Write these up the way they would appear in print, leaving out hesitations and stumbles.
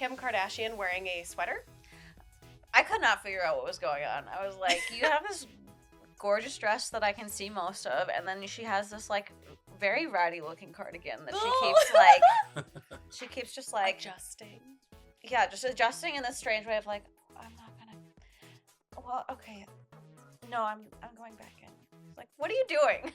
Kim Kardashian wearing a sweater? I could not figure out what was going on. I was like, you have this gorgeous dress that I can see most of, and then she has this like very ratty looking cardigan that she keeps just like adjusting. Yeah, just adjusting in this strange way of like, I'm not gonna. Well, okay, no, I'm going back in. It's like, what are you doing?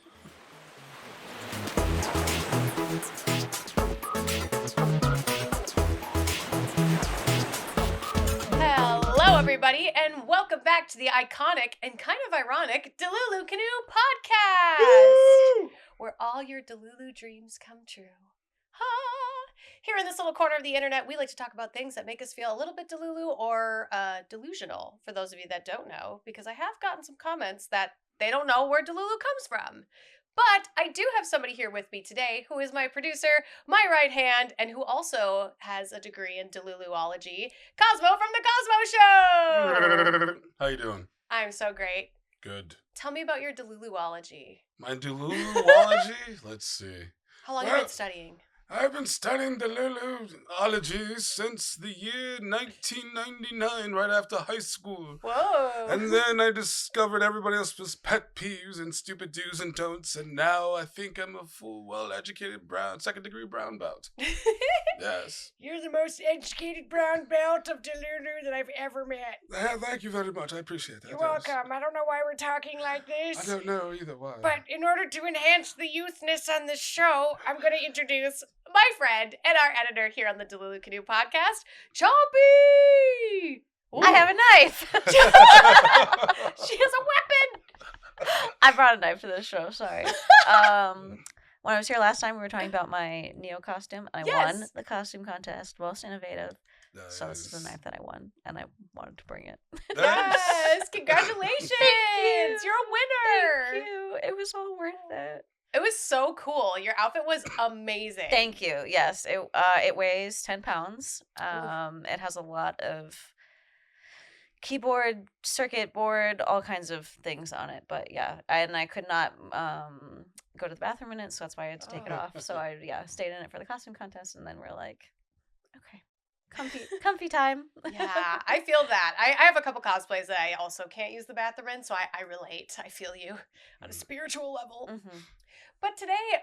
Hello, everybody, and welcome back to the iconic and kind of ironic DeluluCanoePod, where all your Delulu dreams come true. Ha! Here in this little corner of the internet, we like to talk about things that make us feel a little bit delulu or delusional, for those of you that don't know, because I have gotten some comments that they don't know where delulu comes from. But I do have somebody here with me today who is my producer, my right hand, and who also has a degree in deluluology, Cosmo from the Cosmo Show! How you doing? I'm so great. Good. Tell me about your deluluology. My deluluology? Let's see. How long have you been studying? I've been studying deluluology since the year 1999, right after high school. Whoa. And then I discovered everybody else's pet peeves and stupid do's and don'ts, and now I think I'm a full, well-educated second-degree brown belt. Yes. You're the most educated brown belt of delulu that I've ever met. Thank you very much. I appreciate that. You're welcome. I don't know why we're talking like this. I don't know either why. But in order to enhance the youthness on this show, I'm going to introduce my friend and our editor here on the Delulu Canoe podcast, Chompy! Ooh. I have a knife! She has a weapon! I brought a knife to this show, sorry. When I was here last time, we were talking about my Neo costume. I won the costume contest, most innovative. Nice. So this is the knife that I won, and I wanted to bring it. Yes! Congratulations! Thank you. You're a winner! Thank you. It was all worth it. It was so cool. Your outfit was amazing. Thank you. Yes, it weighs 10 pounds. It has a lot of keyboard, circuit board, all kinds of things on it. But yeah, I could not go to the bathroom in it, so that's why I had to take it off. So I stayed in it for the costume contest, and then we're like, okay, comfy time. Yeah, I feel that. I have a couple cosplays that I also can't use the bathroom in, so I relate. I feel you on a spiritual level. Mm-hmm. But today,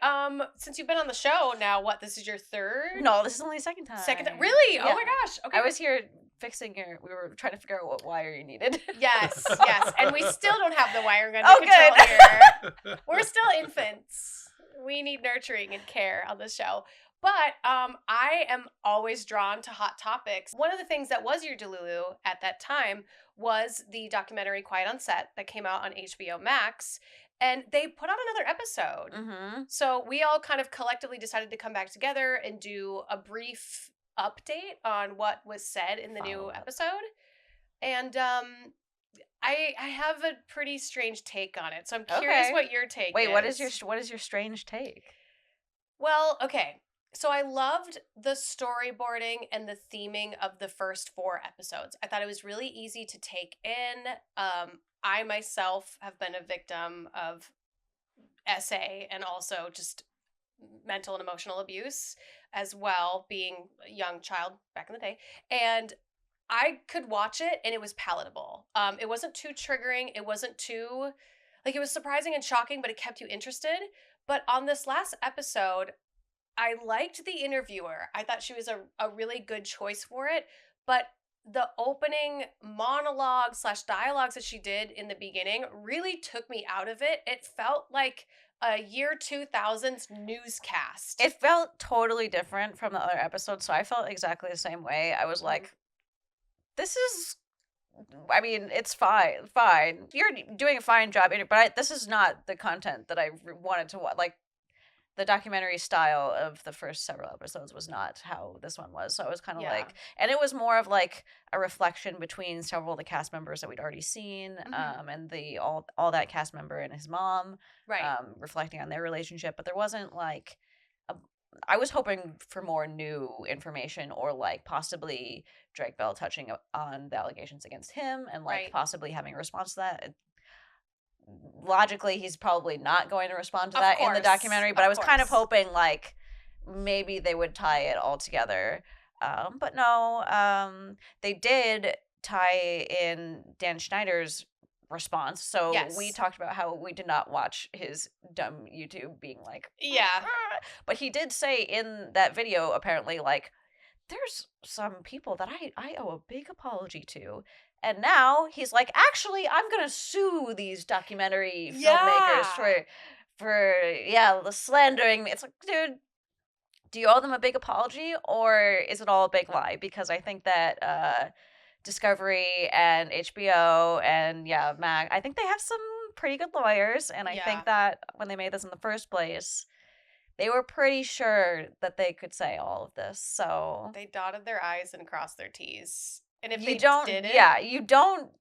since you've been on the show now, this is your third? No, this is only the second time. Really? Yeah. Oh my gosh. Okay. I was here fixing we were trying to figure out what wire you needed. Yes. And we still don't have the wiring under control good. here. We're still infants. We need nurturing and care on this show. But I am always drawn to hot topics. One of the things that was your Delulu at that time was the documentary Quiet on Set that came out on HBO Max. And they put out another episode. Mm-hmm. So we all kind of collectively decided to come back together and do a brief update on what was said in the new episode. And I have a pretty strange take on it. So I'm curious what your take is. Wait, what is your strange take? Well, okay. So I loved the storyboarding and the theming of the first 4 episodes. I thought it was really easy to take in. I myself have been a victim of SA and also just mental and emotional abuse as well, being a young child back in the day. And I could watch it and it was palatable. It wasn't too triggering. It wasn't too, it was surprising and shocking, but it kept you interested. But on this last episode, I liked the interviewer. I thought she was a really good choice for it. But the opening monologue/dialogues that she did in the beginning really took me out of it. It felt like a year 2000s newscast. It felt totally different from the other episodes, so I felt exactly the same way. I was like, this is... I mean, it's fine. You're doing a fine job, but this is not the content that I wanted to watch. Like, the documentary style of the first several episodes was not how this one was. So I was kind of like, and it was more of like a reflection between several of the cast members that we'd already seen, and the all that cast member and his mom, right, reflecting on their relationship. But there wasn't like, I was hoping for more new information, or like possibly Drake Bell touching on the allegations against him and like possibly having a response to that. Logically, he's probably not going to respond to that in the documentary, but I was kind of hoping like maybe they would tie it all together. But no, they did tie in Dan Schneider's response. So we Yes. talked about how we did not watch his dumb YouTube being like, Yeah. but he did say in that video, apparently, like, there's some people that I owe a big apology to. And now he's like, actually, I'm gonna sue these documentary filmmakers for the slandering me. It's like, dude, do you owe them a big apology, or is it all a big lie? Because I think that Discovery and HBO and Mag, I think they have some pretty good lawyers, and I Yeah. think that when they made this in the first place, they were pretty sure that they could say all of this. So They dotted their I's and crossed their T's. And if you they don't, didn't, you don't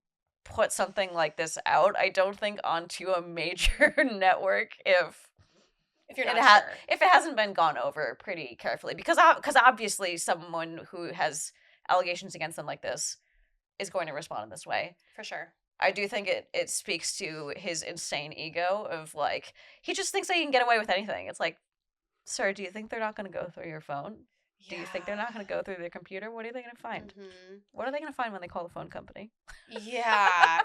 put something like this out, I don't think, onto a major network if you're not sure. if it hasn't been gone over pretty carefully, because obviously someone who has allegations against them like this is going to respond in this way. For sure. I do think it speaks to his insane ego of, like, he just thinks that he can get away with anything. It's like, sir, do you think they're not going to go through your phone? Do you think they're not going to go through their computer? What are they going to find? Mm-hmm. What are they going to find when they call the phone company? Yeah.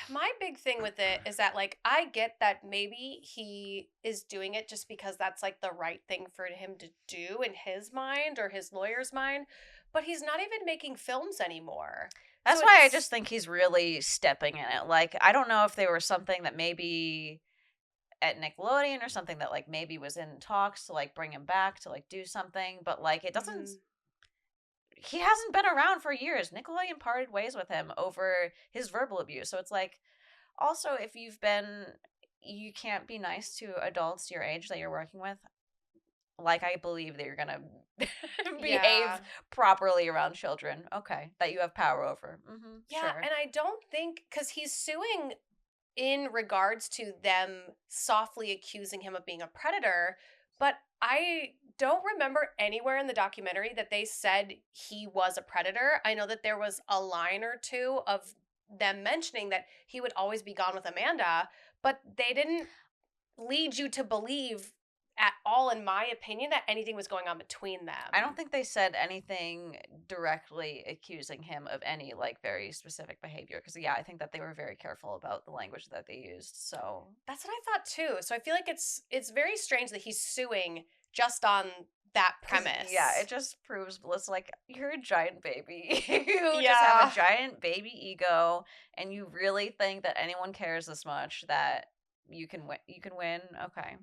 My big thing with it is that, like, I get that maybe he is doing it just because that's, like, the right thing for him to do in his mind or his lawyer's mind, but he's not even making films anymore. That's So why I it's- just think he's really stepping in it. Like, I don't know if there was something that maybe at Nickelodeon or something that, like, maybe was in talks to, like, bring him back to, like, do something, but, like, it doesn't. He hasn't been around for years. Nickelodeon parted ways with him over his verbal abuse. So it's like, also, if you can't be nice to adults your age that you're working with. Like, I believe that you're gonna behave properly around children. Okay, that you have power over. Mm-hmm, Yeah, sure. and I don't think, because he's suing in regards to them softly accusing him of being a predator, but I don't remember anywhere in the documentary that they said he was a predator. I know that there was a line or two of them mentioning that he would always be gone with Amanda, but they didn't lead you to believe at all, in my opinion, that anything was going on between them. I don't think they said anything directly accusing him of any, like, very specific behavior. Because, I think that they were very careful about the language that they used. So that's what I thought too. So I feel like it's very strange that he's suing just on that premise. Yeah, it just proves, it's like, you're a giant baby. You just have a giant baby ego, and you really think that anyone cares this much that you can win. You can win. Okay.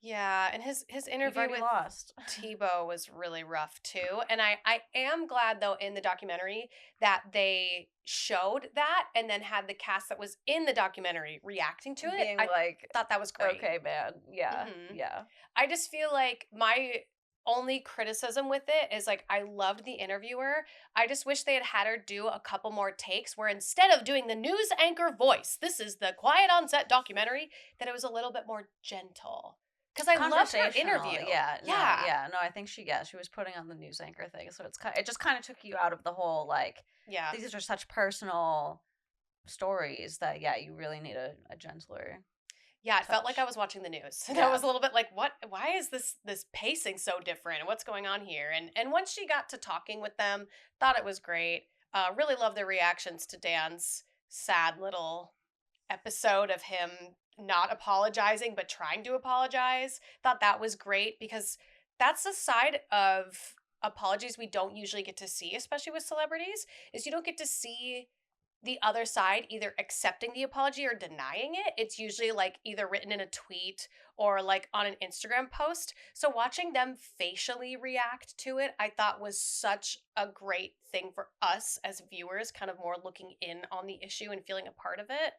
Yeah, and his interview with lost. Tebow was really rough too. And I am glad, though, in the documentary that they showed that and then had the cast that was in the documentary reacting to it. Being I like, thought that was great. Okay, man. Yeah. Mhm. Yeah. I just feel like my only criticism with it is, like, I loved the interviewer. I just wish they had her do a couple more takes where, instead of doing the news anchor voice, this is the Quiet on Set documentary, that it was a little bit more gentle. Because I loved her interview. No, I think she was putting on the news anchor thing, so it just kind of took you out of the whole, like, these are such personal stories that you really need a gentler. Yeah, it felt like I was watching the news. And I was a little bit like, what? Why is this pacing so different? What's going on here? And once she got to talking with them, thought it was great. Really loved their reactions to Dan's sad little episode of him not apologizing but trying to apologize. Thought that was great, because that's a side of apologies we don't usually get to see, especially with celebrities, is you don't get to see the other side either accepting the apology or denying it. It's usually, like, either written in a tweet or, like, on an Instagram post. So watching them facially react to it, I thought was such a great thing for us as viewers, kind of more looking in on the issue and feeling a part of it.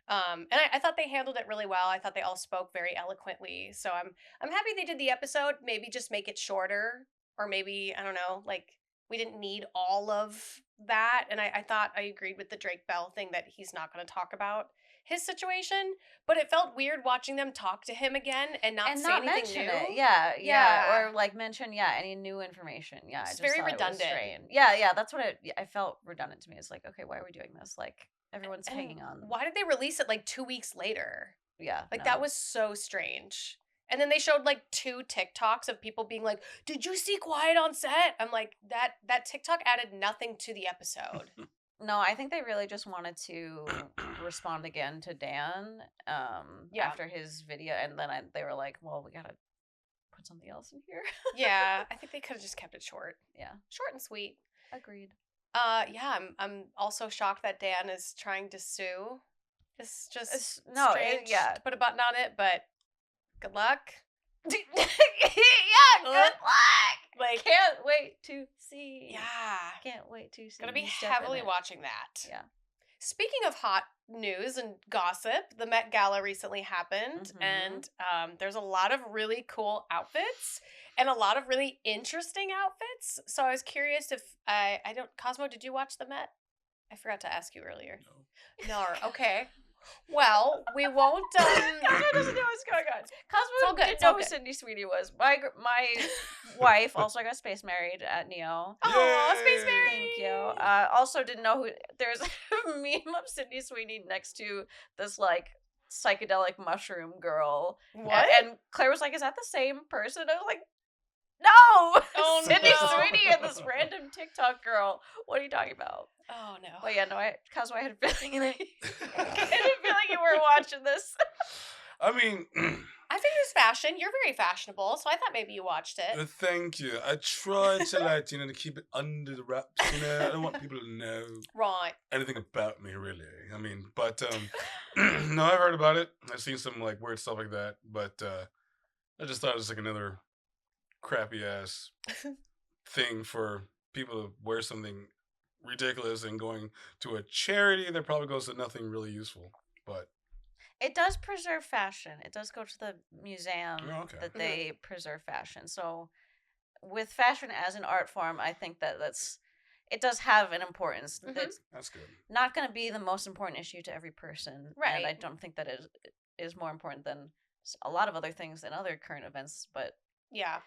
And I thought they handled it really well. I thought they all spoke very eloquently. So I'm happy they did the episode. Maybe just make it shorter, or maybe, I don't know, like, we didn't need all of that. And I thought I agreed with the Drake Bell thing that he's not going to talk about his situation, but it felt weird watching them talk to him again and not say anything mention new. it. Yeah, or, like, mention any new information. Yeah, It's I just very thought redundant. It was strange. Yeah, that's what I felt redundant to me. It's like, okay, why are we doing this? Like, everyone's And hanging on. why did they release it like 2 weeks later? Yeah, Like, no. that was so strange. And then they showed like 2 TikToks of people being like, "Did you see quiet on set?" I'm like, that TikTok added nothing to the episode. No, I think they really just wanted to respond again to Dan Yeah. after his video, and then they were like, well, we gotta put something else in here. Yeah, I think they could have just kept it short. Yeah, Short and sweet. agreed. Yeah, I'm also shocked that Dan is trying to sue. It's just no, strange yeah. to put a button on it, but good luck. Yeah, good Ugh. luck. Like, Can't wait to see. yeah, Can't wait to see. gonna be you step heavily in it. watching that. Yeah. Speaking of hot news and gossip, the Met Gala recently happened, and there's a lot of really cool outfits and a lot of really interesting outfits. So I was curious if I don't Cosmo, did you watch the Met? I forgot to ask you earlier. No. Okay. Well, we won't. Cosmo doesn't know what's going on. Cosmo all good, didn't it's all know who good. Sydney Sweeney was. My wife also got space married at Neo. Oh, Space Yay! Mary. Thank you. Also didn't know who. There's a meme of Sydney Sweeney next to this like psychedelic mushroom girl. What? And Claire was like, "Is that the same person?" I was like, "No, Oh, Sydney no. Sweeney and this random TikTok girl. What are you talking about?" Oh no. Well, yeah, no, Cosmo, I had a feeling that I had a feeling you were watching this. I mean, I think it was fashion. You're very fashionable, so I thought maybe you watched it. thank you. I try to like, to keep it under the wraps, I don't want people to know Right. anything about me, really. I mean, but, no, I've heard about it. I've seen some, like, weird stuff like that, but, I just thought it was, like, another crappy-ass thing for people to wear something ridiculous and going to a charity that probably goes to nothing really useful, but... It does preserve fashion. It does go to the museum Oh, okay. that they preserve fashion. So, with fashion as an art form, I think it does have an importance. It's That's good. not going to be the most important issue to every person, Right. and I don't think that it is more important than a lot of other things and other current events. But Yeah,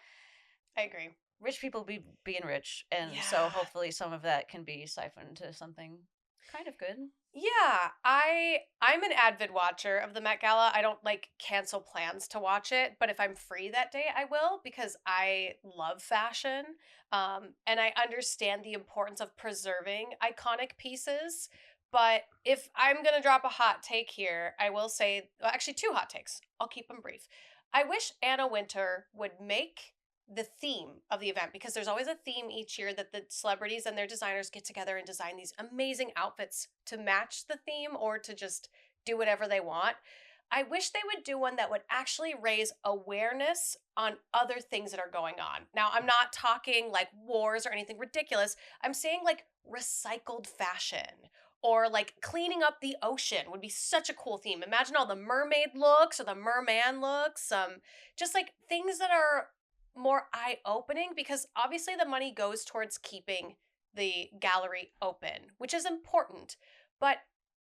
I agree. rich people being rich, and Yeah. so hopefully some of that can be siphoned to something kind of good. Yeah, I'm an avid watcher of the Met Gala. I don't like cancel plans to watch it, but if I'm free that day, I will because I love fashion. And I understand the importance of preserving iconic pieces. But if I'm gonna drop a hot take here, I will say, well, actually 2 hot takes. I'll keep them brief. I wish Anna Wintour would make the theme of the event because there's always a theme each year that the celebrities and their designers get together and design these amazing outfits to match the theme or to just do whatever they want. I wish they would do one that would actually raise awareness on other things that are going on. Now, I'm not talking like wars or anything ridiculous. I'm saying like recycled fashion or like cleaning up the ocean would be such a cool theme. Imagine all the mermaid looks or the merman looks, just like things that are more eye-opening because obviously the money goes towards keeping the gallery open, which is important, but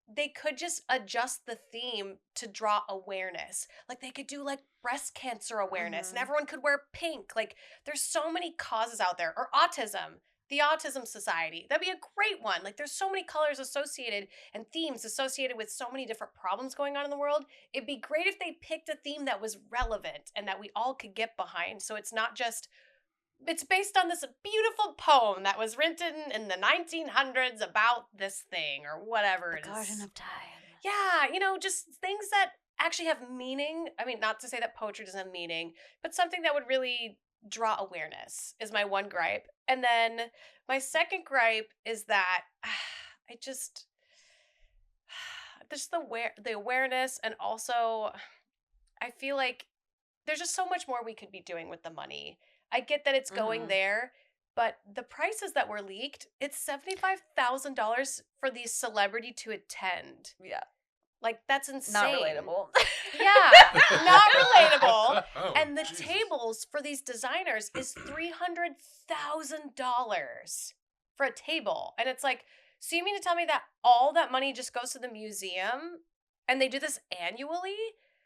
they could just adjust the theme to draw awareness. Like they could do like breast cancer awareness and everyone could wear pink. Like there's so many causes out there. Or autism, the Autism Society. That'd be a great one. Like there's so many colors associated and themes associated with so many different problems going on in the world. It'd be great if they picked a theme that was relevant and that we all could get behind. So it's not just, it's based on this beautiful poem that was written in the 1900s about this thing or whatever it is. Garden of Time. Yeah, just things that actually have meaning. I mean, not to say that poetry doesn't have meaning, but something that would really draw awareness is my one gripe. And then my second gripe is that I just the awareness, and also I feel like there's just so much more we could be doing with the money. I get that it's going there, but the prices that were leaked, it's $75,000 for the celebrity to attend. Yeah. Like that's insane. Not relatable. Yeah, not relatable. Oh, And the Jesus. tables for these designers is $300,000 for a table. And it's like, so you mean to tell me that all that money just goes to the museum and they do this annually?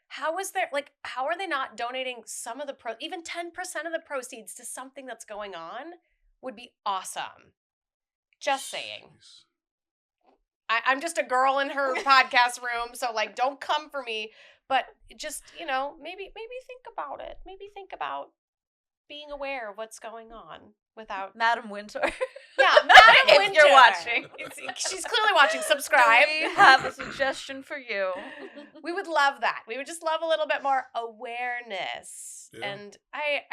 How are they not donating some of the even 10% of the proceeds to something that's going on would be awesome. Just saying. Jeez. I'm just a girl in her podcast room, so like don't come for me. But just, maybe think about it. Maybe think about being aware of what's going on without. Madam Winter. Yeah, Madam If Winter. you're watching. She's clearly watching. Subscribe. We have a suggestion for you. We would love that. We would just love a little bit more awareness. Yeah. And I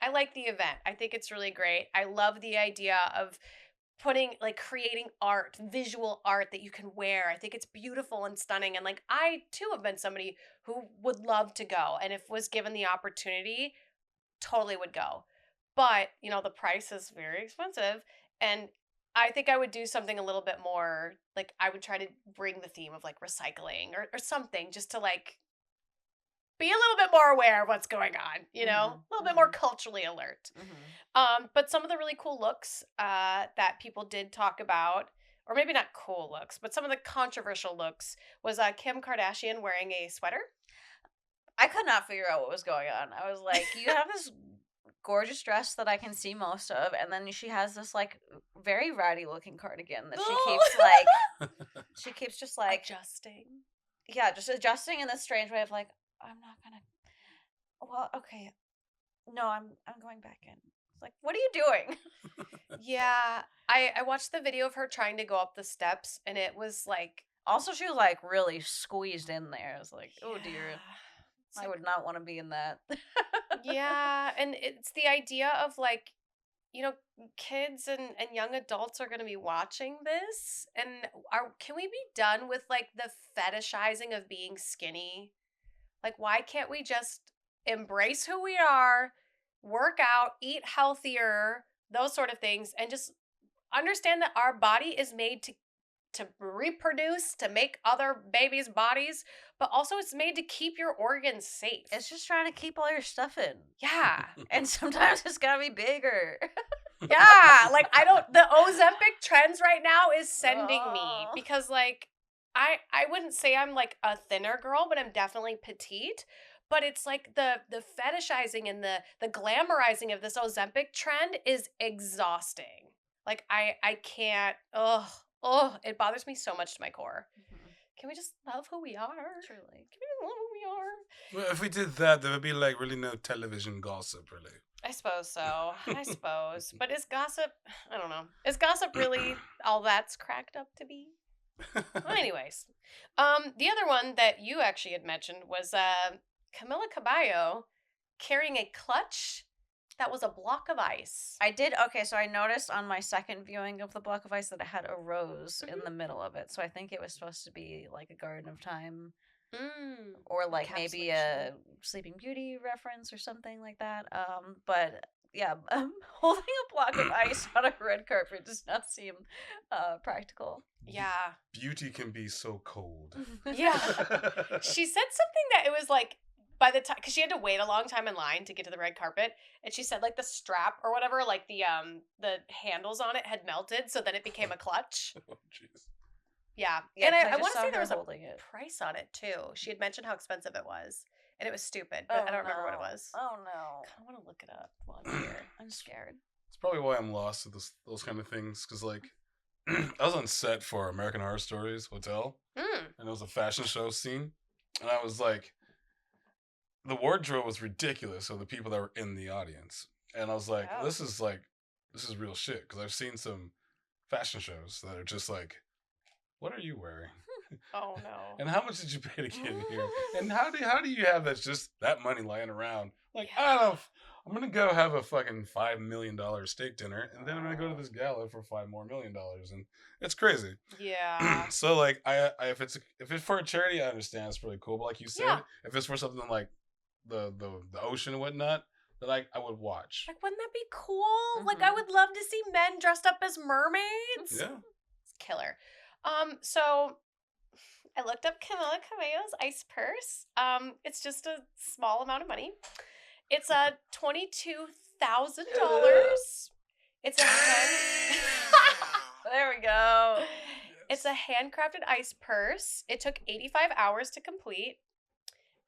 like the event. I think it's really great. I love the idea of creating art, visual art that you can wear. I think it's beautiful and stunning. And I too have been somebody who would love to go. And if was given the opportunity, totally would go. But, the price is very expensive. And I think I would do something a little bit more, I would try to bring the theme of recycling or something just to be a little bit more aware of what's going on, a little bit more culturally alert. But some of the really cool looks that people did talk about, or maybe not cool looks, but some of the controversial looks was Kim Kardashian wearing a sweater. I could not figure out what was going on. I was like, you have this gorgeous dress that I can see most of, and then she has this very ratty looking cardigan that she keeps just adjusting. Yeah, just adjusting in this strange way of I'm not gonna. Well, okay. No, I'm going back in. It's what are you doing? Yeah, I watched the video of her trying to go up the steps, and it was Also, she was really squeezed in there. I was oh dear, I would not want to be in that. Yeah, and it's the idea of kids and young adults are going to be watching this, and can we be done with the fetishizing of being skinny? Why can't we just embrace who we are, work out, eat healthier, those sort of things, and just understand that our body is made to reproduce, to make other babies' bodies, but also it's made to keep your organs safe. It's just trying to keep all your stuff in. Yeah. And sometimes it's gotta be bigger. Yeah. The Ozempic trends right now is sending me because I wouldn't say I'm a thinner girl, but I'm definitely petite. But it's the fetishizing and the glamorizing of this Ozempic trend is exhausting. I can't. It bothers me so much to my core. Can we just love who we are? Truly. Can we just love who we are? Well, if we did that, there would be really no television gossip, really. I suppose so. I suppose. But is gossip, I don't know. Is gossip really all that's cracked up to be? Well, anyways. The other one that you actually had mentioned was Camila Cabello carrying a clutch that was a block of ice. I did. Okay, so I noticed on my second viewing of the block of ice that it had a rose in the middle of it. So I think it was supposed to be a Garden of Time. Or maybe a Sleeping Beauty reference or something like that. But yeah, holding a block of ice on a red carpet does not seem practical. Yeah. Beauty can be so cold. Yeah. She said something that it was by the time, because she had to wait a long time in line to get to the red carpet, and she said the strap or whatever, the handles on it had melted, so then it became a clutch. Oh, jeez. Yeah. And I want to say there was a it. price on it too. She had mentioned how expensive it was, and it was stupid, but I don't remember what it was. Oh no! I want to look it up while I'm here. I'm scared. It's probably why I'm lost with those kind of things, because I was on set for American Horror Stories Hotel, and it was a fashion show scene, and I was the wardrobe was ridiculous of the people that were in the audience, and I was this is real shit, because I've seen some fashion shows that are just what are you wearing? Oh no! And how much did you pay to get in here? And how do you have that money lying around? I don't. I'm gonna go have a fucking $5 million steak dinner, and then I'm gonna go to this gala for $5 more million, and it's crazy. Yeah. So if it's for a charity, I understand it's really cool. But like you said, if it's for something like the ocean and whatnot, then I would watch. Wouldn't that be cool? I would love to see men dressed up as mermaids. Yeah. It's killer. So I looked up Camila Cabello's ice purse. It's just a small amount of money. It's $22,000. It's a There we go. It's a handcrafted ice purse. It took 85 hours to complete.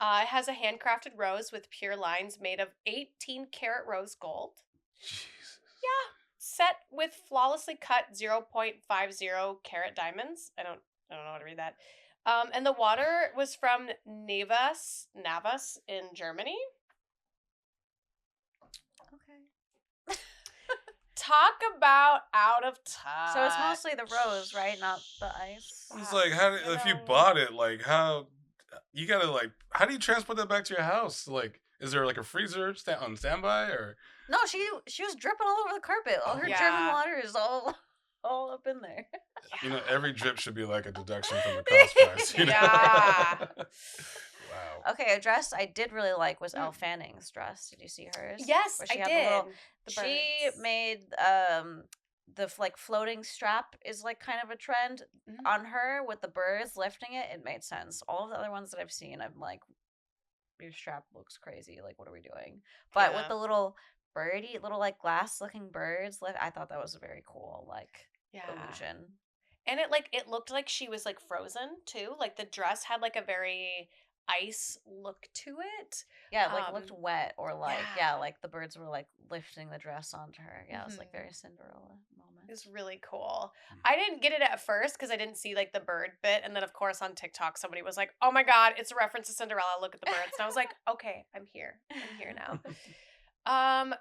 It has a handcrafted rose with pure lines made of 18-karat rose gold. Jesus. Yeah. Set with flawlessly cut 0.50 carat diamonds. I don't know how to read that. And the water was from Navas in Germany. Okay. Talk about out of touch. So it's mostly the rose, right? Not the ice. It's like, if you bought it, like, how you gotta like, how do you transport that back to your house? Like, is there like a freezer on standby or? No, she was dripping all over the carpet. All her Yeah. German water is all up in there. You know, every drip should be like a deduction from the cost price. You know? Yeah. Wow. Okay, a dress I did really like was Elle Fanning's dress. Did you see hers? Yes, Where she I had did. she birds. made the like floating strap is like kind of a trend Mhm. on her with the birds lifting it. It made sense. All of the other ones that I've seen, I'm like, your strap looks crazy. Like, what are we doing? But with Yeah. the little birdie, little like glass looking birds, I thought that was a very cool like illusion. And it looked like she was like frozen too. Like the dress had like a very ice look to it. Yeah, it like looked wet or like yeah. like the birds were like lifting the dress onto her. Yeah, it was like very Cinderella moment. It was really cool. I didn't get it at first because I didn't see like the bird bit, and then of course on TikTok somebody was like, "Oh my god, it's a reference to Cinderella. Look at the birds." And I was like, "Okay, I'm here. I'm here now."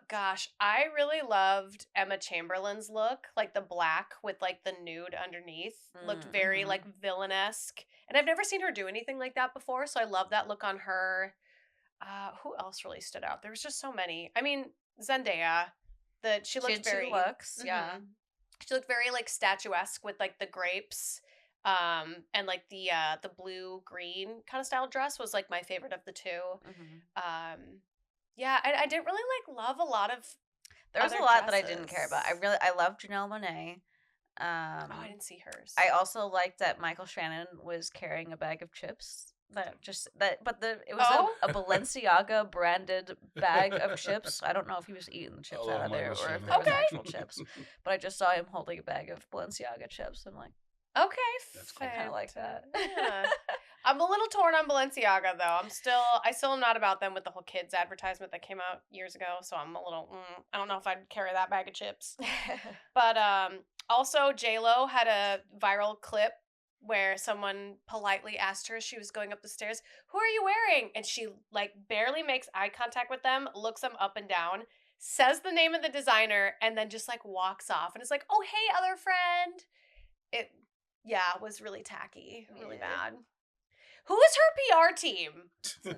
Gosh, I really loved Emma Chamberlain's look, like the black with like the nude underneath. Looked very like villain-esque. And I've never seen her do anything like that before, so I love that look on her. Who else really stood out? There was just so many. I mean, Zendaya, she looked had very two looks, yeah. She looked very like statuesque with like the grapes. And like the blue green kind of style dress was like my favorite of the two. Yeah, I didn't really like love a lot of. There was a lot that I didn't care about. I loved Janelle Monáe. Oh, I didn't see hers. I also liked that Michael Shannon was carrying a bag of chips. It was a Balenciaga branded bag of chips. I don't know if he was eating the chips out of there or if there was actual chips. But I just saw him holding a bag of Balenciaga chips. I'm like, okay, that's I kind of like that. Yeah. I'm a little torn on Balenciaga though. I still am not about them with the whole kids advertisement that came out years ago. So I'm a little, I don't know if I'd carry that bag of chips. But also J-Lo had a viral clip where someone politely asked her as she was going up the stairs, "Who are you wearing?" And she like barely makes eye contact with them, looks them up and down, says the name of the designer, and then just like walks off. And it's like, "Oh, hey, other friend." It was really tacky, really bad. Who is her PR team?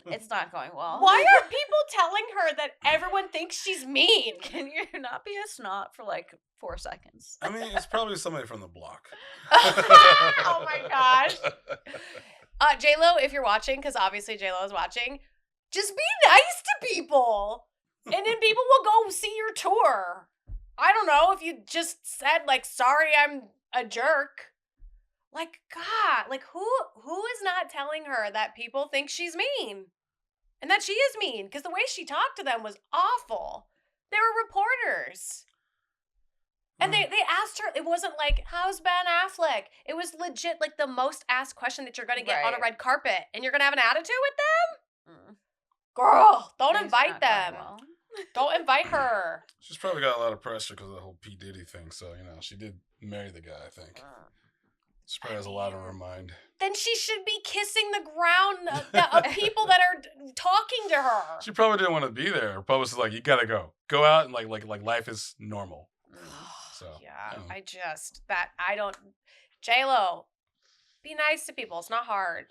It's not going well. Why are people telling her that everyone thinks she's mean? Can you not be a snot for like 4 seconds? I mean, it's probably somebody from the block. Oh my gosh. J-Lo, if you're watching, because obviously J-Lo is watching, just be nice to people. And then people will go see your tour. I don't know if you just said, like, sorry, I'm a jerk. Like, God, like, who is not telling her that people think she's mean? And that she is mean? Because the way she talked to them was awful. They were reporters. And they asked her, it wasn't like, how's Ben Affleck? It was legit, like, the most asked question that you're going to get on a red carpet. And you're going to have an attitude with them? Girl, don't invite them. Well. Don't invite her. She's probably got a lot of pressure because of the whole P. Diddy thing. So, she did marry the guy, I think. She probably has a lot on her mind. Then she should be kissing the ground of people that are talking to her. She probably didn't want to be there. Her publicist was like, you gotta go. Go out and like life is normal. So yeah, J-Lo, be nice to people. It's not hard.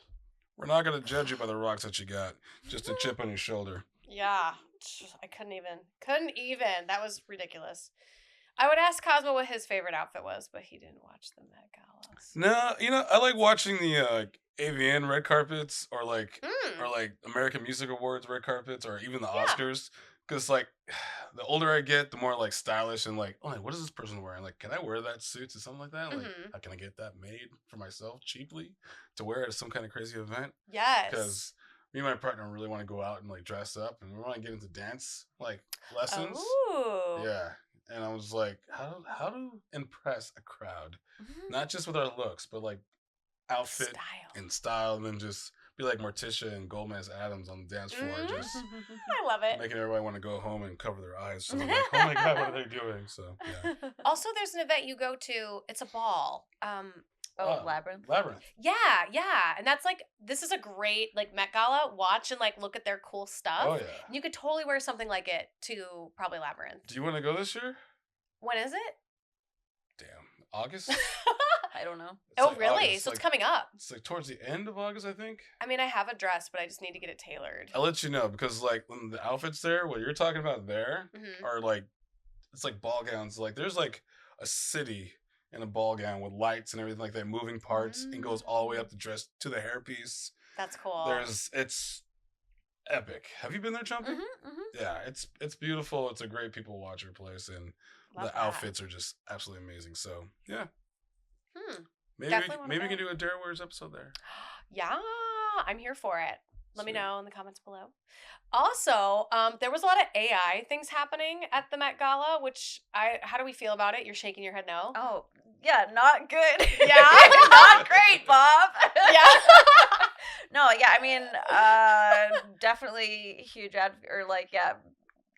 We're not gonna judge you by the rocks that you got. Just a chip on your shoulder. Yeah, I couldn't even. That was ridiculous. I would ask Cosmo what his favorite outfit was, but he didn't watch the Met Gala. No, I like watching the AVN red carpets or like American Music Awards red carpets or even the Oscars. Because like the older I get, the more like stylish and like, what is this person wearing? Like, can I wear that suit to something like that? Like, how can I get that made for myself cheaply to wear at some kind of crazy event? Yes. Because me and my partner really want to go out and like dress up and we want to get into dance like lessons. Ooh. Yeah. And I was like, how to impress a crowd, not just with our looks, but like outfit and style, and then just be like Morticia and Gomez Adams on the dance floor, just I love it, making everybody want to go home and cover their eyes. So I'm like, oh my god, what are they doing? So yeah. Also, there's an event you go to. It's a ball. Labyrinth. Labyrinth. Yeah, and that's like, this is a great like Met Gala. Watch and like look at their cool stuff. Oh yeah. And you could totally wear something like it to probably Labyrinth. Do you want to go this year? When is it? Damn, August. I don't know. It's Oh like really? August, So like, it's coming up. It's like towards the end of August, I think. I mean, I have a dress, but I just need to get it tailored. I'll let you know because like when the outfits there, what you're talking about there, Mhm. are like, it's like ball gowns. Like there's like a city in a ball gown with lights and everything like that, moving parts, and goes all the way up the dress to the hairpiece. That's cool. It's epic. Have you been there, Chompy? Yeah, it's beautiful. It's a great people watcher place, and Love the that. outfits are just absolutely amazing. So yeah, maybe Definitely wanna maybe we go. can do a Dare Wears episode there. Yeah, I'm here for it. Let me Sweet. know in the comments below. Also, there was a lot of AI things happening at the Met Gala, which how do we feel about it? You're shaking your head no. Oh, yeah, not good. Yeah. Not great, Bob. Yeah. No, yeah, I mean, definitely huge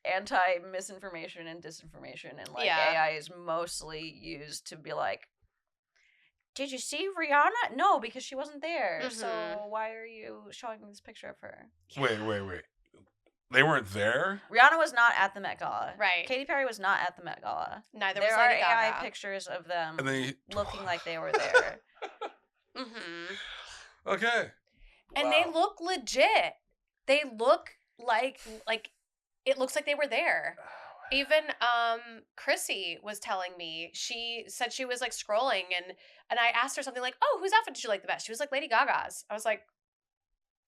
anti-misinformation and disinformation, and like Yeah. AI is mostly used to be like, did you see Rihanna? No, because she wasn't there. So Mhm. why are you showing me this picture of her? Wait. They weren't there? Rihanna was not at the Met Gala. Right. Katy Perry was not at the Met Gala. Neither There was are Lady AI Gaga. pictures of them And they looking like they were there. Okay. And they Wow. look legit. They look like it looks like they were there. Even Chrissy was telling me, she said she was like scrolling and I asked her something like, "Oh, whose outfit did you like the best?" She was like, "Lady Gaga's." I was like,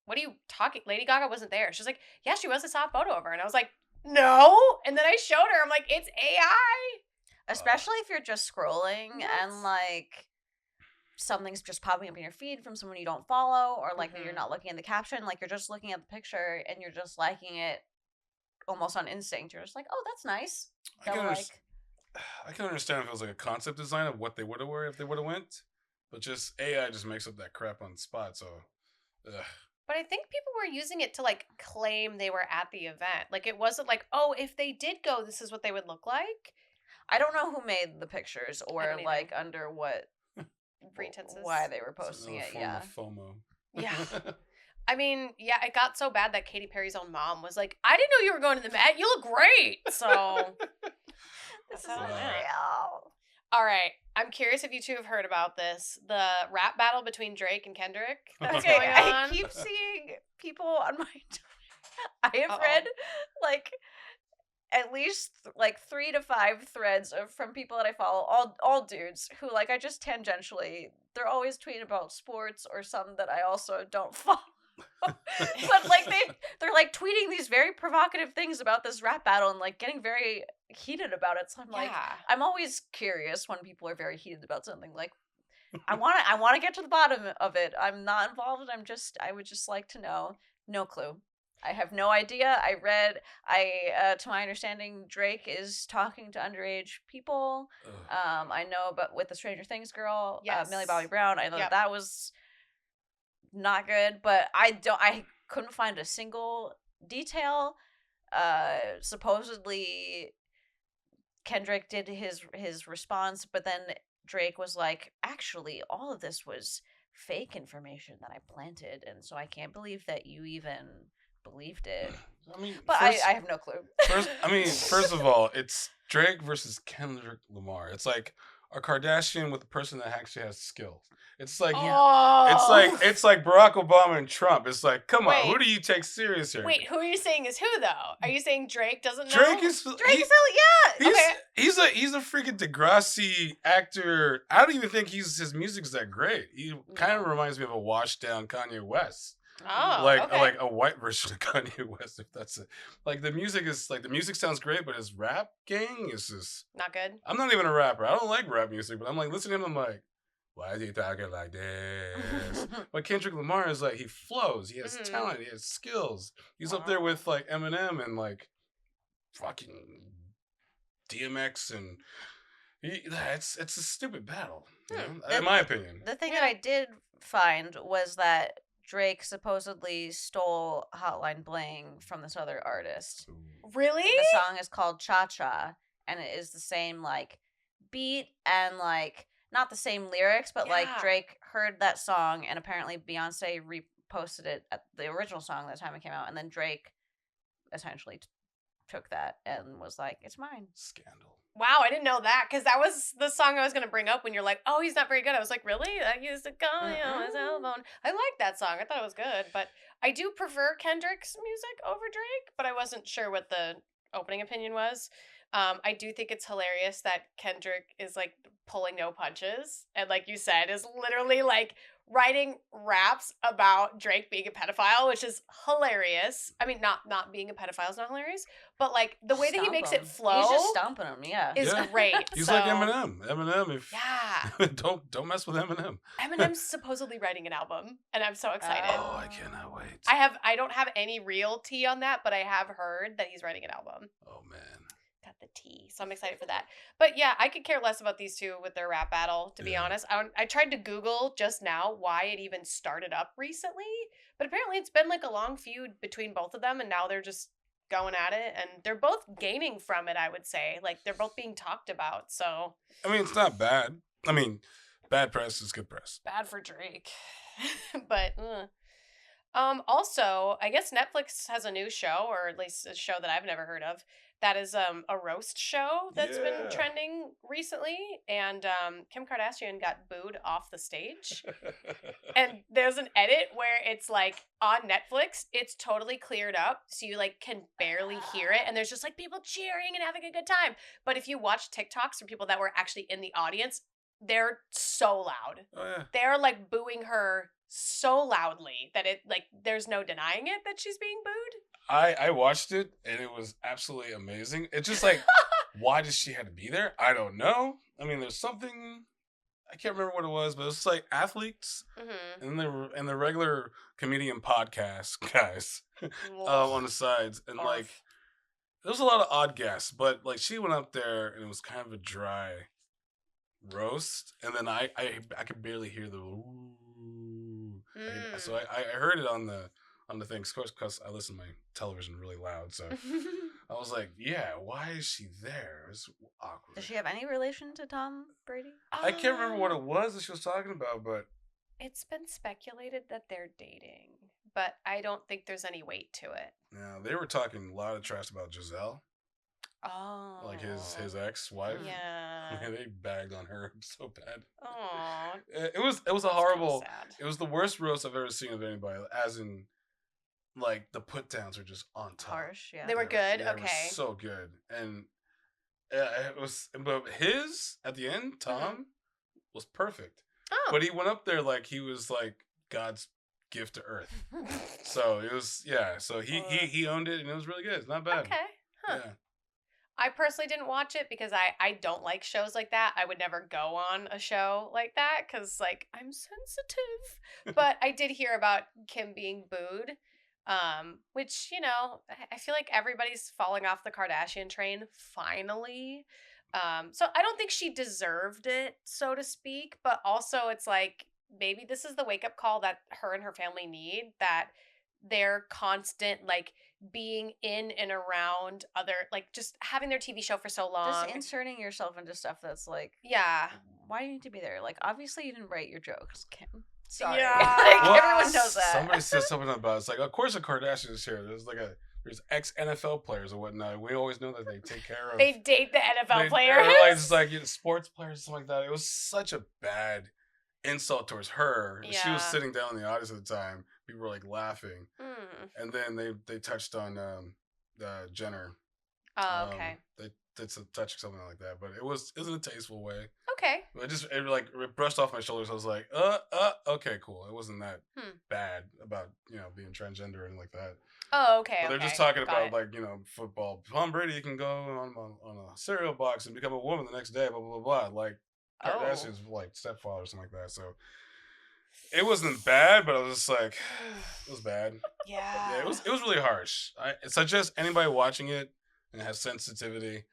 "What are you talking? Lady Gaga wasn't there." She was like, "Yeah, she was. I saw a photo of her." And I was like, "No." And then I showed her. I'm like, "It's AI." Especially if you're just scrolling Nuts. and like something's just popping up in your feed from someone you don't follow, or like you're not looking at the caption, like you're just looking at the picture and you're just liking it almost on instinct. You're just like, oh, that's nice. I can understand if it was like a concept design of what they would have wore if they would have went, but just AI just makes up that crap on the spot. So, ugh. But I think people were using it to like claim they were at the event. Like it wasn't like, "Oh, if they did go, this is what they would look like." I don't know who made the pictures or don't like either. under what Pretenses. why they were It's posting another it. form Yeah. of FOMO. Yeah. I mean, yeah, it got so bad that Katy Perry's own mom was like, "I didn't know you were going to the Met. You look great." So This is how it went. real. All right. I'm curious if you two have heard about this. The rap battle between Drake and Kendrick that's Okay, going I on. keep seeing people on my I have Uh-oh. read like at least like 3 to 5 threads from people that I follow, all dudes who like I just tangentially, they're always tweeting about sports or some that I also don't follow. But like they're like tweeting these very provocative things about this rap battle and like getting very heated about it. So I'm like, Yeah. I'm always curious when people are very heated about something. Like I want to get to the bottom of it. I'm not involved. I would just like to know. No clue. I have no idea. To my understanding, Drake is talking to underage people. Ugh. I know, but with the Stranger Things girl, Yes. Millie Bobby Brown, I know Yep. that was not good. But I couldn't find a single detail. Supposedly, Kendrick did his response, but then Drake was like, actually, all of this was fake information that I planted, and so I can't believe that you even believed it. I mean, But I have no clue. First of all, it's Drake versus Kendrick Lamar. It's like a Kardashian with a person that actually has skills. It's like Oh. it's like Barack Obama and Trump. It's like, come on, Wait. who do you take serious here? Wait, who are you saying is who though? Are you saying Drake doesn't know? Drake is Yeah. he's a freaking Degrassi actor. I don't even think his music's that great. He kind of reminds me of a washed down Kanye West. Oh, like okay. a white version of Kanye West, if that's it. Like the music sounds great, but his rap gang is just Not good. I'm not even a rapper. I don't like rap music, but I'm like listening to him. I'm like, why is he talking like this? But Kendrick Lamar is like he flows. He has talent. He has skills. He's up there with like Eminem and like fucking DMX and it's a stupid battle, you know? In my opinion. The thing that I did find was that Drake supposedly stole Hotline Bling from this other artist. Really? The song is called Cha Cha, and it is the same like beat and like not the same lyrics, but like Yeah. Drake heard that song and apparently Beyonce reposted it at the original song that time it came out, and then Drake essentially took that and was like, "It's mine." Scandal. Wow, I didn't know that because that was the song I was going to bring up when you're like, oh, he's not very good. I was like, really? I used to call you on his elbow. I like that song. I thought it was good, but I do prefer Kendrick's music over Drake, but I wasn't sure what the opening opinion was. I do think it's hilarious that Kendrick is like pulling no punches and, like you said, is literally like writing raps about Drake being a pedophile, which is hilarious. I mean, not being a pedophile is not hilarious, but like the way that he Stomp makes him. it flow He's just stomping him, yeah. is Yeah. great. He's so, like Eminem. Eminem, if yeah, don't mess with Eminem. Eminem's supposedly writing an album, and I'm so excited. Oh, I cannot wait. I don't have any real tea on that, but I have heard that he's writing an album. Oh man. Got the tea, so I'm excited for that. But yeah, I could care less about these two with their rap battle, to be Yeah. honest. I tried to Google just now why it even started up recently, but apparently it's been like a long feud between both of them, and now they're just going at it, and they're both gaining from it, I would say. Like, they're both being talked about, so I mean, it's not bad. I mean, bad press is good press. bad for Drake. But also, I guess Netflix has a new show, or at least a show that I've never heard of, that is a roast show that's been Yeah. trending recently, and Kim Kardashian got booed off the stage. And there's an edit where it's like on Netflix, it's totally cleared up, so you like can barely hear it, and there's just like people cheering and having a good time. But if you watch TikToks from people that were actually in the audience, they're so loud. Oh yeah. They're like booing her so loudly that it like there's no denying it that she's being booed. I watched it and it was absolutely amazing. It's just like, why does she have to be there? I don't know. I mean, there's something I can't remember what it was, but it was like athletes Mm-hmm. and the regular comedian podcast guys on the sides, and like there was a lot of odd guests, but like she went up there and it was kind of a dry roast, and then I could barely hear the ooh. So I heard it on the thing, of course, because I listen to my television really loud. So I was like, yeah, why is she there? It's awkward. Does she have any relation to Tom Brady? I can't remember what it was that she was talking about, but It's been speculated that they're dating, but I don't think there's any weight to it. yeah, they were talking a lot of trash about Giselle, Oh, like his ex-wife. Yeah. Yeah, they bagged on her so bad. Oh, It was a horrible. It was the worst roast I've ever seen of anybody. As in, like the put downs are just on top. Harsh, yeah. They were good? Yeah, it Okay. was so good, and it was. But his at the end, Tom, was perfect. Oh. But he went up there like he was like God's gift to Earth. So it was So he owned it, and it was really good. It's not bad. Okay. Huh. Yeah. I personally didn't watch it because I don't like shows like that. I would never go on a show like that because, like, I'm sensitive. But I did hear about Kim being booed, which, you know, I feel like everybody's falling off the Kardashian train finally. So I don't think she deserved it, so to speak. But also, it's like maybe this is the wake up call that her and her family need, that their constant, like, being in and around other, like, just having their TV show for so long. Just inserting yourself into stuff that's like, Yeah. why do you need to be there? Like, obviously you didn't write your jokes, Kim. Sorry. Yeah. Like, Well, everyone knows that. Somebody said something about it. It's like, of course, the Kardashians here. There's ex NFL players and whatnot. We always know that they take care of. They date the NFL players. Or like, it's like sports players and stuff like that. It was such a bad insult towards her. Yeah. She was sitting down in the audience at the time. People were like laughing, Mm. and then they touched on Jenner. Oh, okay. They did some touch something like that, but it was in a tasteful way. Okay. It brushed off my shoulders. I was like, okay, cool. It wasn't that bad about being transgender and like that. Oh, okay. But they're okay. just talking Got about it. like football. Tom Brady can go on a cereal box and become a woman the next day. Blah blah blah blah. Like Kardashian's like stepfather or something like that. So it wasn't bad, but I was just like, it was bad. Yeah. Yeah, it was really harsh. I suggest anybody watching it and has sensitivity,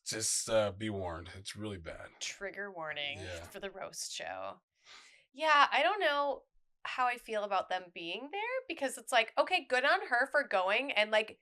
just be warned. It's really bad. Trigger warning Yeah. for the roast show. Yeah, I don't know how I feel about them being there, because it's like, okay, good on her for going and like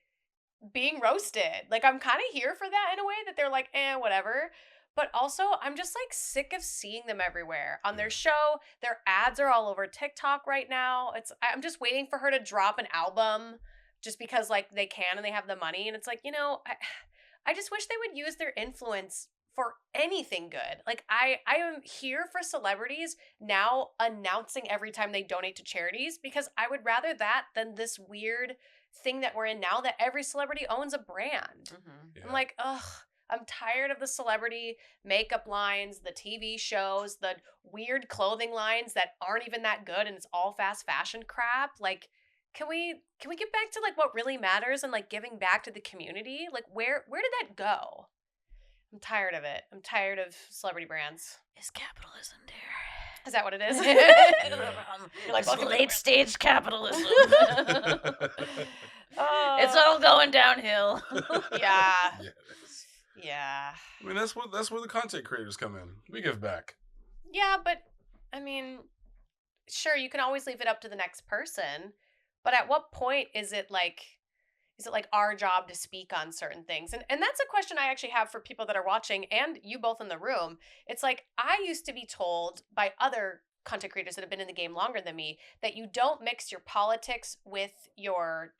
being roasted. Like, I'm kind of here for that in a way, that they're like, whatever. but also I'm just like sick of seeing them everywhere on their show. Their ads are all over TikTok right now. I'm just waiting for her to drop an album just because like they can and they have the money. And it's like, I just wish they would use their influence for anything good. Like I am here for celebrities now announcing every time they donate to charities because I would rather that than this weird thing that we're in now that every celebrity owns a brand. Yeah. I'm like, ugh, I'm tired of the celebrity makeup lines, the TV shows, the weird clothing lines that aren't even that good and it's all fast fashion crap. Like, can we get back to like what really matters and like giving back to the community? Like where did that go? I'm tired of it. I'm tired of celebrity brands. Is capitalism there? Is that what it is? You're like, late stage capitalism. Oh. It's all going downhill. Yeah. Yeah, it is. Yeah. I mean, that's where the content creators come in. We give back. Yeah, but I mean, sure, you can always leave it up to the next person, but at what point is it like our job to speak on certain things? And that's a question I actually have for people that are watching and you both in the room. It's like I used to be told by other content creators that have been in the game longer than me that you don't mix your politics with your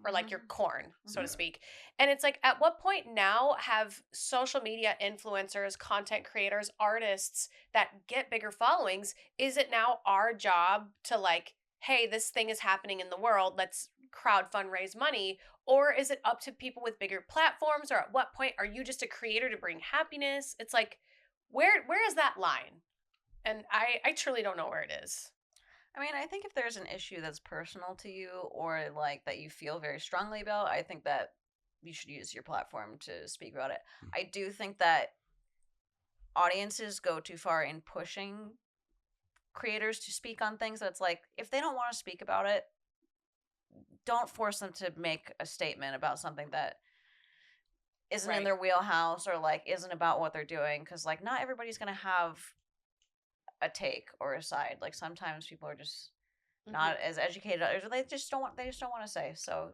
or like your corn, so to speak. And it's like, at what point now have social media influencers, content creators, artists that get bigger followings, is it now our job to like, hey, this thing is happening in the world, let's crowdfund raise money? Or is it up to people with bigger platforms? Or at what point are you just a creator to bring happiness? It's like, where is that line? And I truly don't know where it is. I mean, I think if there's an issue that's personal to you or like that you feel very strongly about, I think that you should use your platform to speak about it. I do think that audiences go too far in pushing creators to speak on things that's like, if they don't want to speak about it, don't force them to make a statement about something that isn't in their wheelhouse or like isn't about what they're doing, because like not everybody's gonna have a take or a side. Like sometimes people are just not as educated, or they just don't want to say. So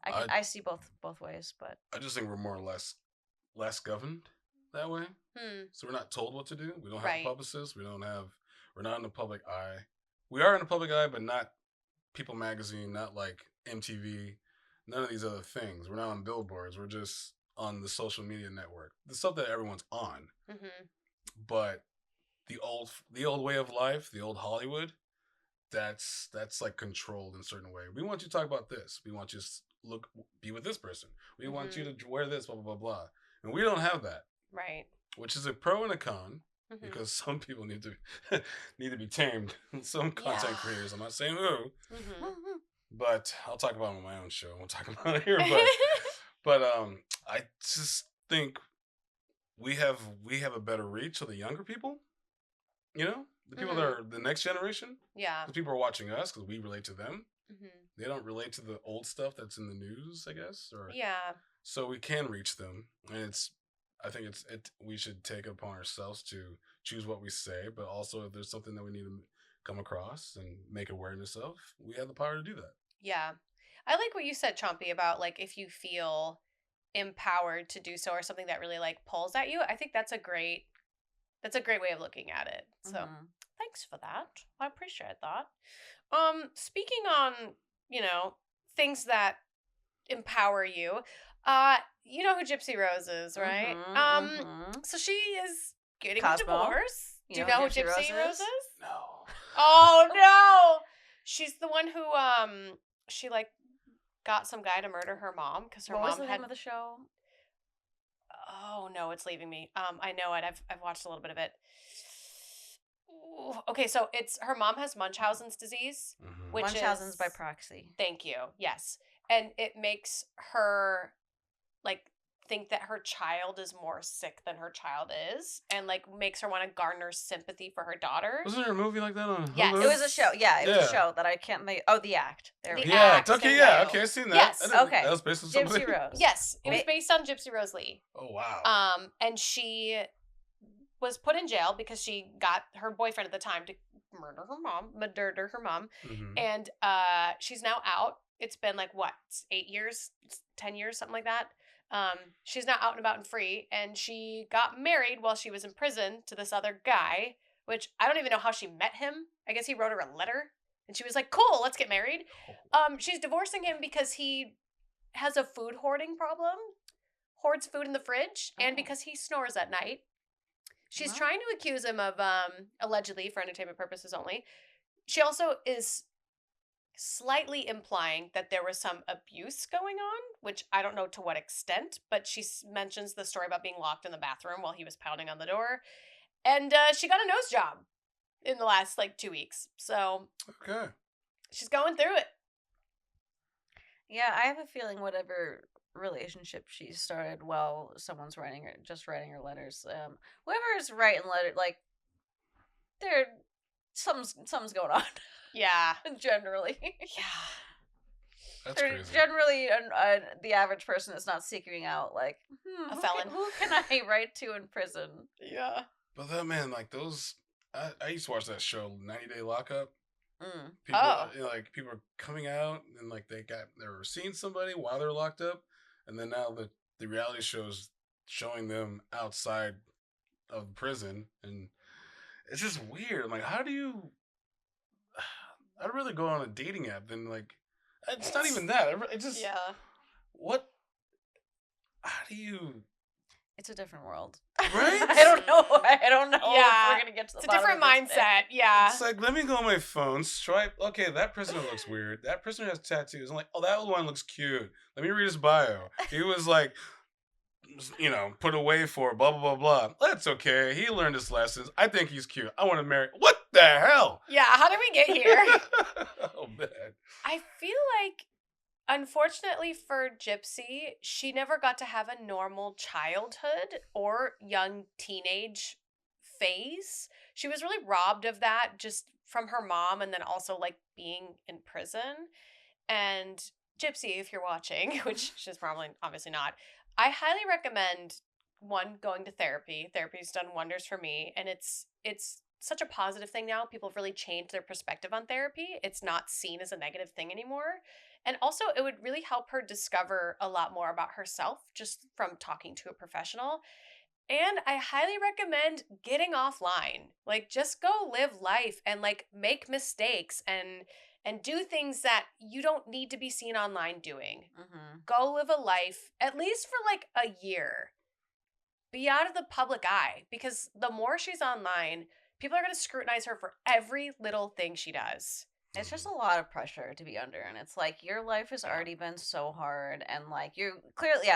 I see both ways, but I just think we're more or less governed that way. So we're not told what to do. We don't have publicists. We're not in the public eye. We are in the public eye, but not People Magazine, not like MTV, none of these other things. We're not on billboards. We're just on the social media network, the stuff that everyone's on. But the old way of life, the old Hollywood, that's like controlled in a certain way. We want you to talk about this. We want you to be with this person. We want you to wear this, blah, blah, blah, blah. And we don't have that. Right. Which is a pro and a con, because some people need to be tamed. Some content creators, I'm not saying who, but I'll talk about them on my own show. I won't talk about it here. But I just think we have a better reach to the younger people. You know, the people that are the next generation. Yeah. The people are watching us because we relate to them. They don't relate to the old stuff that's in the news, I guess. So we can reach them, and I think we should take it upon ourselves to choose what we say, but also if there's something that we need to come across and make awareness of, we have the power to do that. Yeah. I like what you said, Chompy, about like if you feel empowered to do so or something that really like pulls at you. I think that's a great way of looking at it. So thanks for that. I appreciate that. Speaking on, things that empower you, you know who Gypsy Rose is, right? So she is getting a divorce. Do you know who Gypsy Rose is? No. Oh no! She's the one who she like got some guy to murder her mom because her mom was the name of the show? Oh no, it's leaving me. I know it. I've watched a little bit of it. Ooh, okay, so it's her mom has Munchausen's disease, which Munchausen's is by proxy. Thank you. Yes, and it makes her like think that her child is more sick than her child is, and like makes her want to garner sympathy for her daughter. Wasn't there a movie like that on Hulu? Yes. It was a show. Yeah, it was a show that I can't make. Oh, The Act. There we go. The Act. Okay, yeah. Okay, I've seen that. Yes. Okay. That was based on something. Gypsy Rose. Yes, it was based on Gypsy Rose Lee. Oh, wow. And she was put in jail because she got her boyfriend at the time to murder her mom. And she's now out. It's been like, what, 8 years, 10 years, something like that. She's not out and about and free, and she got married while she was in prison to this other guy, which I don't even know how she met him. I guess he wrote her a letter, and she was like, "Cool, let's get married." She's divorcing him because he has a food hoarding problem, hoards food in the fridge, and because he snores at night. She's trying to accuse him of, allegedly, for entertainment purposes only. She also is slightly implying that there was some abuse going on, which I don't know to what extent, but she mentions the story about being locked in the bathroom while he was pounding on the door. And she got a nose job in the last, 2 weeks. So Okay. she's going through it. Yeah, I have a feeling whatever relationship she started while someone's writing her letters, whoever is writing letter, like, there, something's going on. Yeah. Generally. Yeah. That's crazy. Generally, the average person is not seeking out, like, A felon. Who can I write to in prison? Yeah. But that, man, like, those, I used to watch that show, 90 Day Lockup. People, Oh. people are coming out and like they were seeing somebody while they're locked up, and then now the reality shows showing them outside of prison, and it's just weird. I'm like, how do you? I'd rather go on a dating app than like. It's not even that. It just what? How do you? It's a different world. Right? I don't know. Yeah. If we're gonna get to the It's a different mindset. Yeah. It's like, let me go on my phone, swipe. Okay, that prisoner looks weird. That prisoner has tattoos. I'm like, oh, that one looks cute. Let me read his bio. He was like, put away for blah, blah, blah, blah. That's okay. He learned his lessons. I think he's cute. I want to marry. What the hell? Yeah. How did we get here? Oh, man. I feel like, unfortunately for Gypsy, she never got to have a normal childhood or young teenage phase. She was really robbed of that just from her mom, and then also being in prison. And Gypsy, if you're watching, which she's probably obviously not, I highly recommend going to therapy. Therapy's done wonders for me, and it's such a positive thing now. People have really changed their perspective on therapy. It's not seen as a negative thing anymore. And also, it would really help her discover a lot more about herself just from talking to a professional. And I highly recommend getting offline. Just go live life and make mistakes and do things that you don't need to be seen online doing. Mm-hmm. Go live a life, at least for a year. Be out of the public eye, because the more she's online, people are going to scrutinize her for every little thing she does. It's just a lot of pressure to be under, and it's like your life has already been so hard, and you clearly,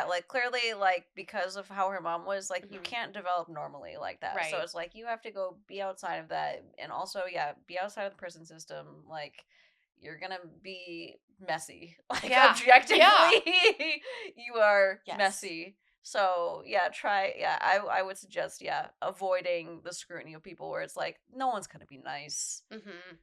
because of how her mom was, you can't develop normally like that. Right. So it's like you have to go be outside of that, and also, be outside of the prison system. You're gonna be messy. Objectively, you are messy. So I would suggest avoiding the scrutiny of people where it's like no one's gonna be nice. Mm-hmm.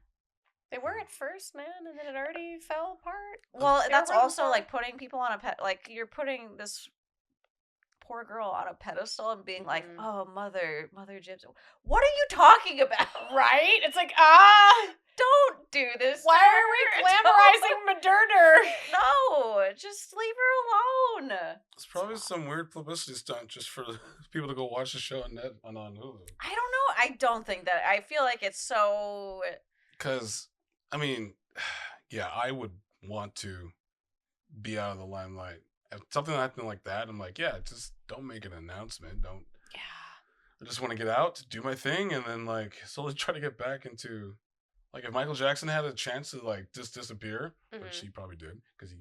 They were at first, man, and then it already fell apart. Well, that's also putting people on a you're putting this poor girl on a pedestal and being like, oh, mother Gypsy. What are you talking about? Right? It's like, don't do this. Why are we glamorizing Murder? No, just leave her alone. It's probably some weird publicity stunt just for people to go watch the show on Hulu. I don't know. I don't think that. I feel like it's so. Because, I mean, I would want to be out of the limelight. If something happened like that, I'm like, just don't make an announcement. Don't. Yeah. I just want to get out, do my thing, and then slowly try to get back into. If Michael Jackson had a chance to just disappear, which he probably did because he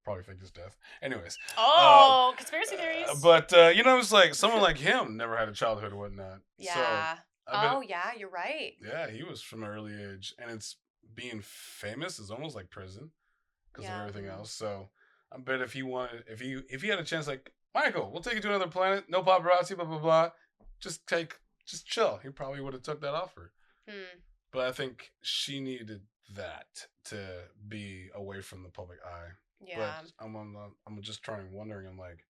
probably faked his death. Anyways. Oh, conspiracy theories. But it's like someone like him never had a childhood or whatnot. Yeah. So, yeah, you're right. Yeah, he was from an early age, and it's being famous is almost like prison because of everything else. So I bet if he had a chance, like Michael, we'll take you to another planet, no paparazzi, blah blah blah, just chill. He probably would have took that offer. But I think she needed that to be away from the public eye. Yeah. But I'm just wondering. I'm like,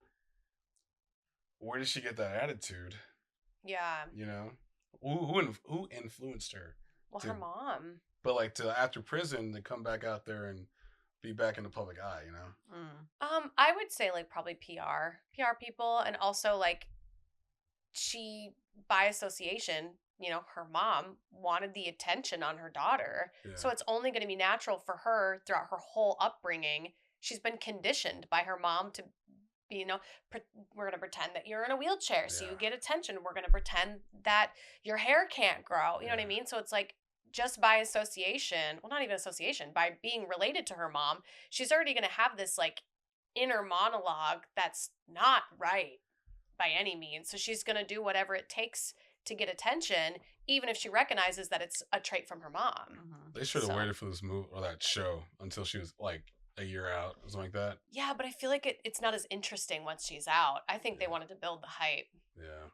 where did she get that attitude? Yeah. Who influenced her? Well, her mom. But after prison, to come back out there and be back in the public eye, you know? I would say like probably PR people, and also like she, by association, her mom wanted the attention on her daughter. Yeah. So it's only going to be natural for her throughout her whole upbringing. She's been conditioned by her mom to be, we're going to pretend that you're in a wheelchair so you get attention. We're going to pretend that your hair can't grow. You know what I mean? So it's like just by association, well, not even association, by being related to her mom, she's already going to have this like inner monologue that's not right by any means. So she's going to do whatever it takes to get attention, even if she recognizes that it's a trait from her mom. They should have waited for this movie or that show until she was like a year out or something like that. Yeah, but I feel like it's not as interesting once she's out. I think they wanted to build the hype. Yeah.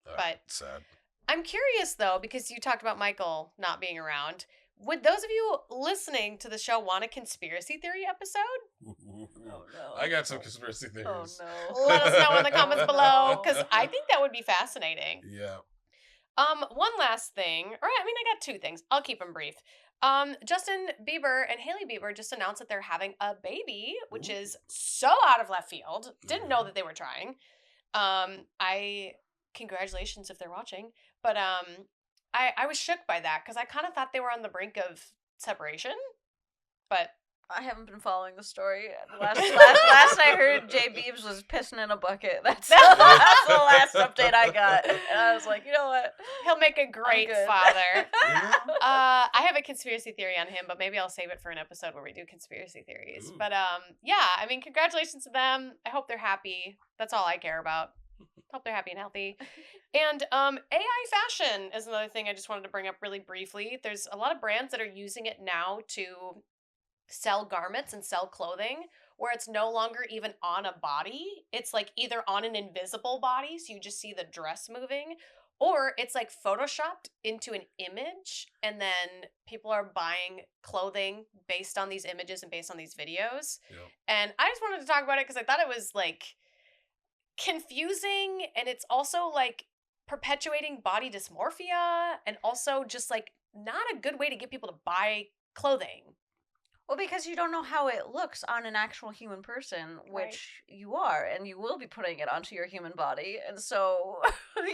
But sad. I'm curious though, because you talked about Michael not being around. Would those of you listening to the show want a conspiracy theory episode? Oh, no. I got some conspiracy theories. Oh, no. Let us know in the comments below, because I think that would be fascinating. Yeah. One last thing, or I got two things. I'll keep them brief. Justin Bieber and Hailey Bieber just announced that they're having a baby, which is so out of left field. Didn't know that they were trying. Congratulations if they're watching, but I was shook by that because I kind of thought they were on the brink of separation, but I haven't been following the story. Last I heard, Jay Biebs was pissing in a bucket. That's the last update I got. And I was like, you know what? He'll make a great father. I have a conspiracy theory on him, but maybe I'll save it for an episode where we do conspiracy theories. Ooh. But yeah, congratulations to them. I hope they're happy. That's all I care about. Hope they're happy and healthy. And AI fashion is another thing I just wanted to bring up really briefly. There's a lot of brands that are using it now to sell garments and sell clothing where it's no longer even on a body. It's like either on an invisible body, so you just see the dress moving, or it's like photoshopped into an image, and then people are buying clothing based on these images and based on these videos. Yep. And I just wanted to talk about it because I thought it was like confusing, and it's also like perpetuating body dysmorphia, and also just like not a good way to get people to buy clothing. Well, because you don't know how it looks on an actual human person, which you are, and you will be putting it onto your human body. And so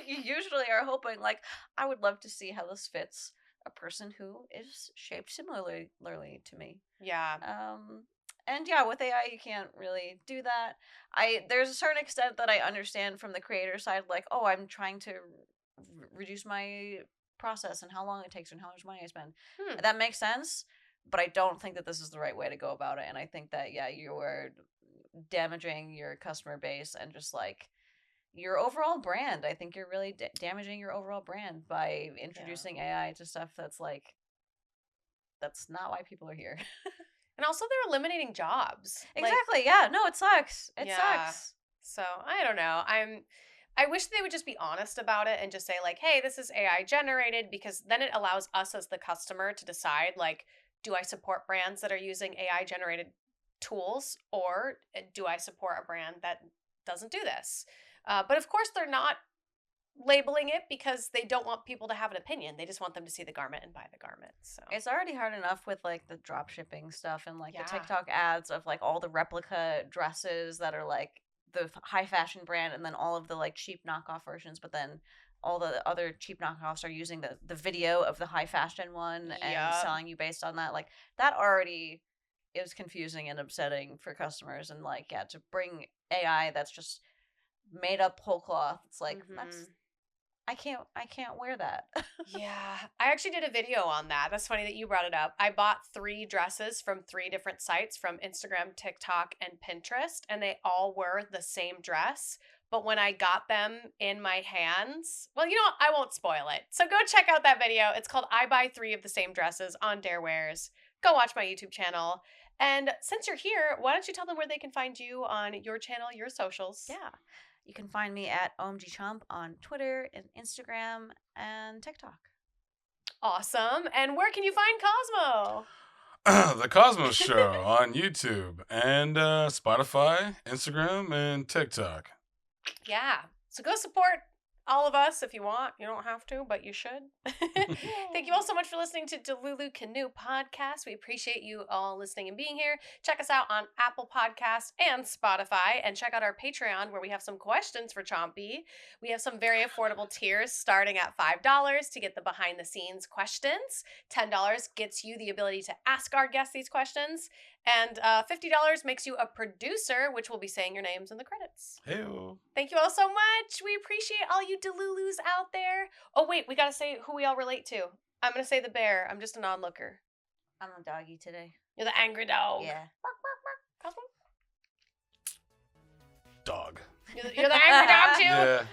you usually are hoping, like, I would love to see how this fits a person who is shaped similarly to me. Yeah. And yeah, with AI, you can't really do that. There's a certain extent that I understand from the creator side, like, oh, I'm trying to reduce my process and how long it takes and how much money I spend. That makes sense. But I don't think that this is the right way to go about it. And I think that, yeah, you are damaging your customer base and just, like, your overall brand. I think you're really damaging your overall brand by introducing AI to stuff that's, like, that's not why people are here. And also they're eliminating jobs. Exactly, yeah. No, it sucks. It sucks. So, I don't know. I wish they would just be honest about it and just say, like, hey, this is AI generated, because then it allows us as the customer to decide, like, do I support brands that are using AI-generated tools, or do I support a brand that doesn't do this? But of course, they're not labeling it because they don't want people to have an opinion. They just want them to see the garment and buy the garment. So it's already hard enough with, like, the drop shipping stuff and, like, the TikTok ads of, like, all the replica dresses that are, like, the high fashion brand, and then all of the, like, cheap knockoff versions, but then all the other cheap knockoffs are using the video of the high fashion one and selling you based on that. Like, that already is confusing and upsetting for customers. And, like, yeah, to bring AI that's just made up whole cloth, it's like, that's, I can't wear that. Yeah. I actually did a video on that. That's funny that you brought it up. I bought 3 dresses from 3 different sites, from Instagram, TikTok, and Pinterest, and they all were the same dress. But when I got them in my hands, well, I won't spoil it. So go check out that video. It's called I Buy 3 of the Same Dresses on Dare Wears. Go watch my YouTube channel. And since you're here, why don't you tell them where they can find you on your channel, your socials? Yeah. You can find me at OMG Chomp on Twitter and Instagram and TikTok. Awesome. And where can you find Cosmo? The Cosmo Show on YouTube and Spotify, Instagram, and TikTok. Yeah. So go support all of us if you want. You don't have to, but you should. Thank you all so much for listening to Delulu Canoe Podcast. We appreciate you all listening and being here. Check us out on Apple Podcasts and Spotify, and check out our Patreon where we have some questions for Chompy. We have some very affordable tiers starting at $5 to get the behind the scenes questions. $10 gets you the ability to ask our guests these questions. And $50 makes you a producer, which will be saying your names in the credits. Hey-o. Thank you all so much. We appreciate all you Delulus out there. Oh, wait, we got to say who we all relate to. I'm going to say the bear. I'm just an onlooker. I'm a doggy today. You're the angry dog. Yeah. Cosmo? Dog. You're the angry dog, too? Yeah.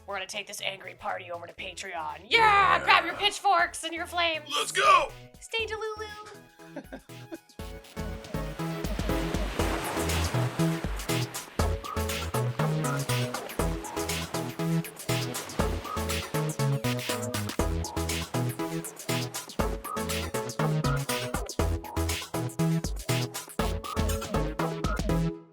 We're going to take this angry party over to Patreon. Yeah! Grab your pitchforks and your flames. Let's go! Stay Delulu.